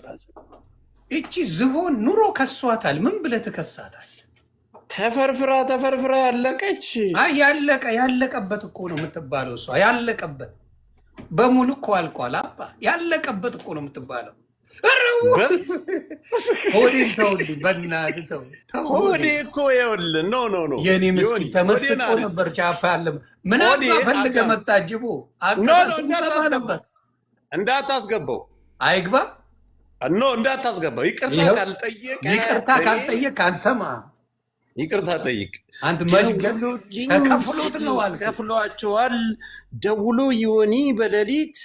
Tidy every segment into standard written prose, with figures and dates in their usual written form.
ብራዘር። እቺ ዝሆን ኑሮ ከሷታል። ምን ብለህ ትከሳታል? ተፈርፍራ ያለቀች። አይ ያለቀበት እኮ ነው የምትባለው እሷ። ያለቀበት በሙሉ እኮ አልቋል። አባ ያለቀበት እኮ ነው የምትባለው። ሆዴን ተውልኝ በእናትህ ተው። ሆዴ እኮ ይኸውልህ ኖ የኔ ምስኪን ተመስጦ ነበር። ቻፓ ያለ ምን አባ ፈልገህ መታጅቦ ሰማ ነበር። እንዳታስገባው አይግባ እንዳታስገባው። ይቅርታ ካልጠየቅ አንሰማ። ይቅርታ ጠይቅ። አንተ መንገዱ ተከፍሎት ነው አልክ። ከፍሏቸዋል። ደውሎ ይወኒ በሌሊት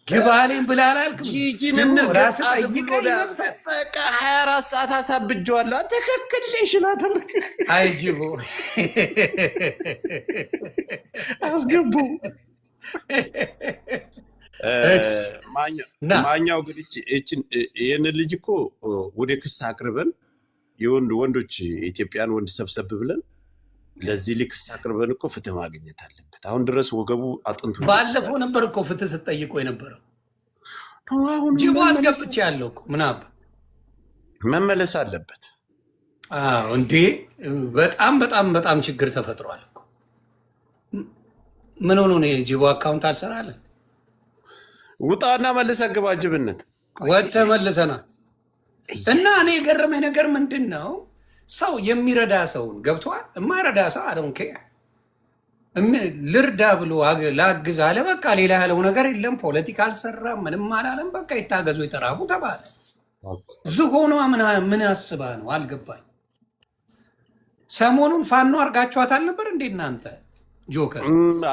ግባሌን ብላል አልክ። ጂጂን ራስ ጠይቀኝ። በቃ 24 ሰዓት አሳብጀዋለሁ። ትክክል ይሽላል። አይ ጂቦ አስገባው። ማኛው ግን ይህን ልጅ እኮ ወደ ክስ አቅርበን ወንዶች ኢትዮጵያን ወንድ ሰብሰብ ብለን ለዚህ ልክስ አቅርበን እኮ ፍትህ ማግኘት አለበት። አሁን ድረስ ወገቡ አጥንቱ ባለፈው ነበር እኮ ፍትህ ስጠይቆ የነበረው። ጅቦ አስገብቼ ያለው እኮ ምናብ መመለስ አለበት። እንዴ በጣም ችግር ተፈጥሯል እኮ። ምን ሆኖ ነው የጅቦ አካውንት አልሰራለን? ውጣና መልሰህ ግባ። ጅብነት ወጥተህ መልሰናል። እና እኔ የገረመኝ ነገር ምንድን ነው፣ ሰው የሚረዳ ሰውን ገብቷል። የማይረዳ ሰው አለንከ ልርዳ ብሎ ላግዝ አለ። በቃ ሌላ ያለው ነገር የለም። ፖለቲካ አልሰራም፣ ምንም አላለም። በቃ ይታገዙ የተራቡ ተባለ። ዝሆኗ ምን አስባ ነው አልገባኝ። ሰሞኑን ፋኖ አርጋችኋት አልነበር እንዴ እናንተ? ጆከር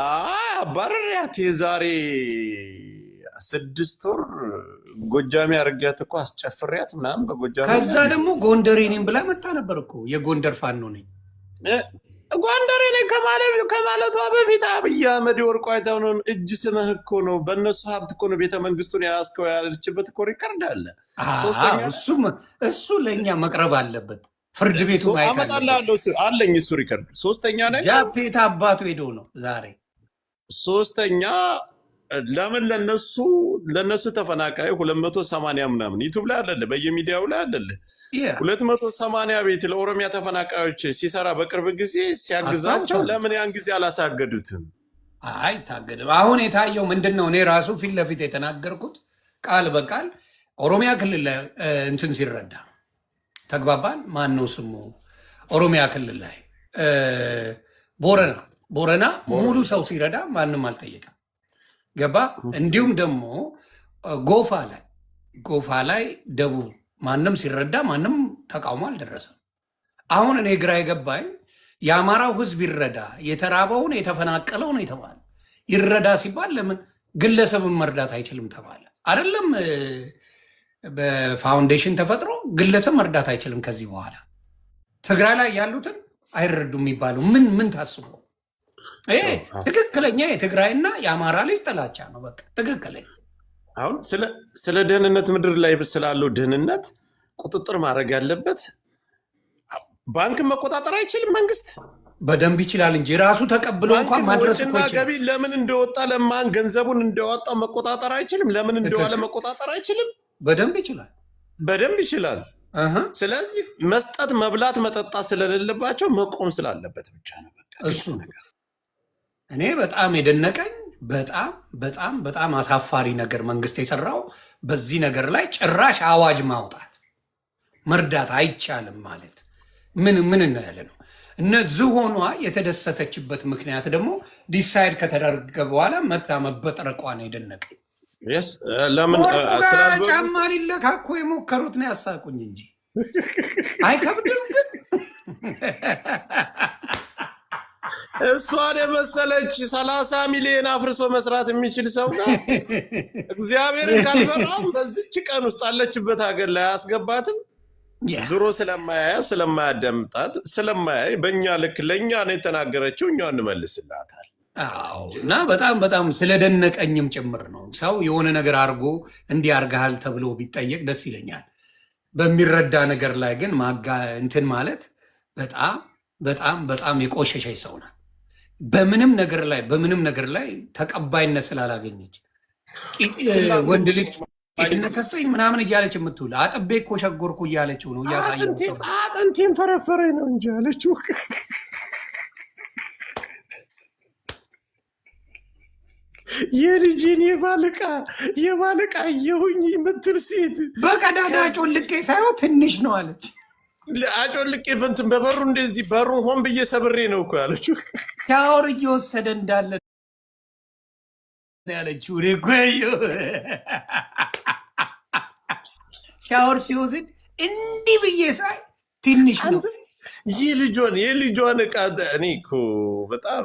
አባረሪያት የዛሬ 6 ወር ጎጃሜ አርጋት እኮ አስጨፍሪያት ምናምን በጎጃሜ። ከዛ ደግሞ ጎንደሬ ነኝ ብላ መጣ ነበር እኮ። የጎንደር ፋኖ ነኝ ጎንደሬ ነኝ ከማለቷ በፊት አብይ አህመድ የወርቁ አይታውን እጅ ስመህ እኮ ነው። በእነሱ ሀብት እኮ ነው ቤተ መንግስቱን ያስከው ያለችበት እኮ ሪከርድ አለ። እሱ ለእኛ መቅረብ አለበት። ፍርድ ቤቱ አመጣልሃለሁ አለኝ እሱ ሪከርድ። ሶስተኛ ነገር ጃፔት አባቱ ሄዶ ነው ዛሬ። ሶስተኛ ለምን ለነሱ ተፈናቃይ 280 ምናምን ዩቲዩብ ላይ አለለ፣ በየሚዲያው ላይ አለለ 280 ቤት ለኦሮሚያ ተፈናቃዮች ሲሰራ በቅርብ ጊዜ ሲያግዛቸው ለምን ያን ጊዜ አላሳገዱትም? አይ ታገደ። አሁን የታየው ምንድነው? እኔ ራሱ ፊት ለፊት የተናገርኩት ቃል በቃል ኦሮሚያ ክልል እንትን ሲረዳ ተግባባን። ማን ነው ስሙ? ኦሮሚያ ክልል ላይ ቦረና ሙሉ ሰው ሲረዳ ማንም አልጠየቀም። ገባ። እንዲሁም ደግሞ ጎፋ ላይ ደቡብ ማንም ሲረዳ ማንም ተቃውሞ አልደረሰም። አሁን እኔ ግራ የገባኝ የአማራው ህዝብ ይረዳ፣ የተራበውን የተፈናቀለውን የተባለ ይረዳ ሲባል ለምን ግለሰብን መርዳት አይችልም ተባለ? አይደለም በፋውንዴሽን ተፈጥሮ ግለሰብ መርዳት አይችልም። ከዚህ በኋላ ትግራይ ላይ ያሉትን አይረዱም የሚባለው ምን ታስቦ? ይሄ ትክክለኛ የትግራይና የአማራ ልጅ ጥላቻ ነው። በቃ ትክክለኛ። አሁን ስለ ደህንነት ምድር ላይ ስላለው ደህንነት ቁጥጥር ማድረግ ያለበት ባንክን መቆጣጠር አይችልም መንግስት? በደንብ ይችላል እንጂ ራሱ ተቀብሎ እንኳን ማድረስ እኮ ይችላል። ገቢ ለምን እንደወጣ ለማን ገንዘቡን እንደወጣ መቆጣጠር አይችልም? ለምን እንደዋለ መቆጣጠር አይችልም? በደንብ ይችላል። ስለዚህ መስጠት፣ መብላት፣ መጠጣት ስለሌለባቸው መቆም ስላለበት ብቻ ነው እሱ ነገር። እኔ በጣም የደነቀኝ በጣም አሳፋሪ ነገር መንግስት የሰራው በዚህ ነገር ላይ ጭራሽ አዋጅ ማውጣት፣ መርዳት አይቻልም ማለት ምን ያለ ነው? እነዚህ ሆኗ የተደሰተችበት ምክንያት ደግሞ ዲሳይድ ከተደረገ በኋላ መታ መበጥረቋ ነው የደነቀኝ። ለምን ጫማ ሊለካኮ የሞከሩት ነው ያሳቁኝ እንጂ አይከብድም ግን እሷን የመሰለች 30 ሚሊዮን አፍርሶ መስራት የሚችል ሰው ጋር እግዚአብሔርን ካልፈራም በዚች ቀን ውስጥ አለችበት ሀገር ላይ አያስገባትም። ዙሮ ስለማያዳምጣት ስለማያይ በእኛ ልክ ለእኛ ነው የተናገረችው፣ እኛ እንመልስላታል። እና በጣም ስለደነቀኝም ጭምር ነው። ሰው የሆነ ነገር አድርጎ እንዲያርግሃል ተብሎ ቢጠየቅ ደስ ይለኛል። በሚረዳ ነገር ላይ ግን እንትን ማለት በጣም የቆሸሸች ሰው ናት። በምንም ነገር ላይ ተቀባይነት ስላላገኘች ወንድ ልጅ ነከሰኝ ምናምን እያለች የምትውል አጥቤ እኮ ሸጎርኩ እያለችው ነው እያሳየ አጥንቴን ፈረፈረኝ ነው እንጂ አለችው። የልጅን የባለቃ የሁኝ የምትል ሴት በቀዳዳ ጮልቄ ሳይሆን ትንሽ ነው አለች። አጮልቄ በንትን በበሩ እንደዚህ በሩን ሆን ብዬ ሰብሬ ነው እኮ ያለችው። ሻወር እየወሰደ እንዳለ ያለችው ሻወር ሲወስድ እንዲህ ብዬ ሳይ ትንሽ ነው። የልጇን ዕቃ እኔ እኮ በጣም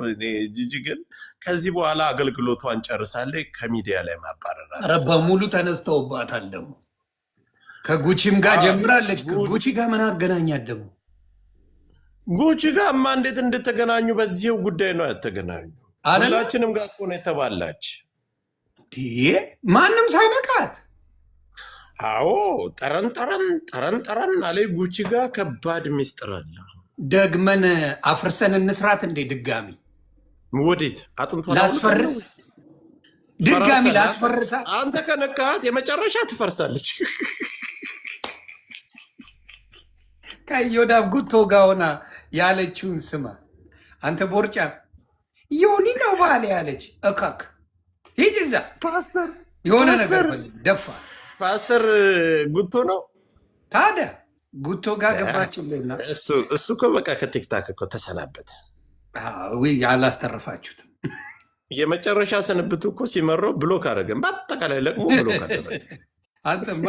ጂጂ ግን ከዚህ በኋላ አገልግሎቷን ጨርሳለች። ከሚዲያ ላይ ማባረራል። ኧረ በሙሉ ተነስተውባታል። ደግሞ ከጉቺም ጋር ጀምራለች። ጉቺ ጋር ምን አገናኛት? ደግሞ ጉቺ ጋርማ እንዴት እንደተገናኙ በዚህው ጉዳይ ነው ያተገናኙ። ሁላችንም ጋር እኮ ነው የተባላች ማንም ሳይነቃት። አዎ ጠረን አለ። ጉቺ ጋር ከባድ ሚስጥር አለ። ደግመን አፍርሰን እንስራት እንዴ? ድጋሚ ወዴት አጥንቷ ላስፈርስ? ድጋሚ ላስፈርሳት? አንተ ከነካት የመጨረሻ ትፈርሳለች። ከዮዳብ ጉቶ ጋር ሆና ያለችውን ስማ አንተ ቦርጫ ዮኒ ነው ባለ ያለች እካክ ሂጂ እዛ ፓስተር የሆነ ነገር ደፋ። ፓስተር ጉቶ ነው ታዲያ ጉቶ ጋር ገባችልና እሱ እኮ በቃ ከቲክታክ እኮ ተሰናበተ። ያላስተረፋችሁትም የመጨረሻ ስንብቱ እኮ ሲመራው ብሎክ አደረገን። በአጠቃላይ ለቅሞ ብሎክ አደረገ። አንተማ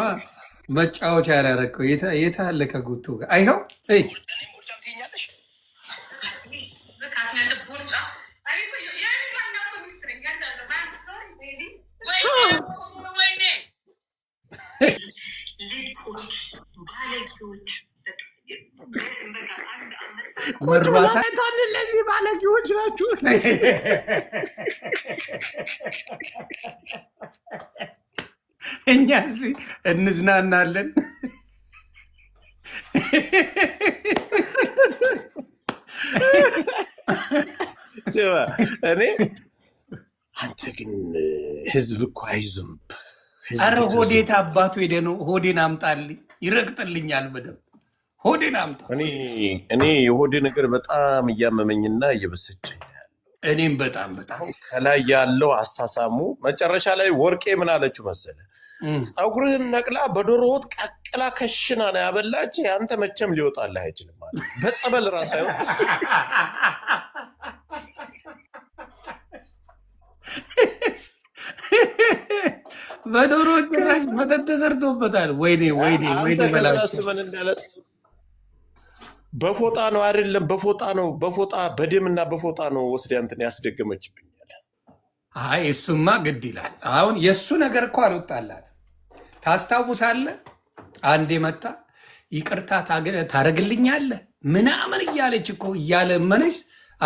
መጫወቻ ያደረግከው የት አለ ከጉቶ ጋር አይኸው እነዚህ ባለጌዎች ናችሁ። እኛ እንዝናናለን። እኔ አንተ ግን ህዝብ እኮ አይዞህብህ። አረ ሆዴት አባቱ ሄደ ነው። ሆዴን አምጣልኝ፣ ይረግጥልኛል በደምብ ሆዴን አምጣ። እኔ የሆዴ ነገር በጣም እያመመኝና እየበሰጨኝ፣ እኔም በጣም ከላይ ያለው አሳሳሙ መጨረሻ ላይ ወርቄ ምን አለችው መሰለ? ፀጉርህን ነቅላ በዶሮ ወጥ ቀቅላ ከሽና ነው ያበላች። አንተ መቼም ሊወጣልህ አይችልም ማለት በጸበል ራሱ አይወጥ። በዶሮ ጭራሽ መጠጥ ተሰርቶበታል። ወይኔ ምን እንዳለ በፎጣ ነው አይደለም፣ በፎጣ በደምና በፎጣ ነው ወስደ አንተን ያስደገመችብኛል። አይ እሱማ ግድ ይላል። አሁን የእሱ ነገር እኮ አልወጣላት። ታስታውሳለህ? አንዴ መጣ ይቅርታ ታረግልኛለህ ምናምን እያለች እኮ እያለመነች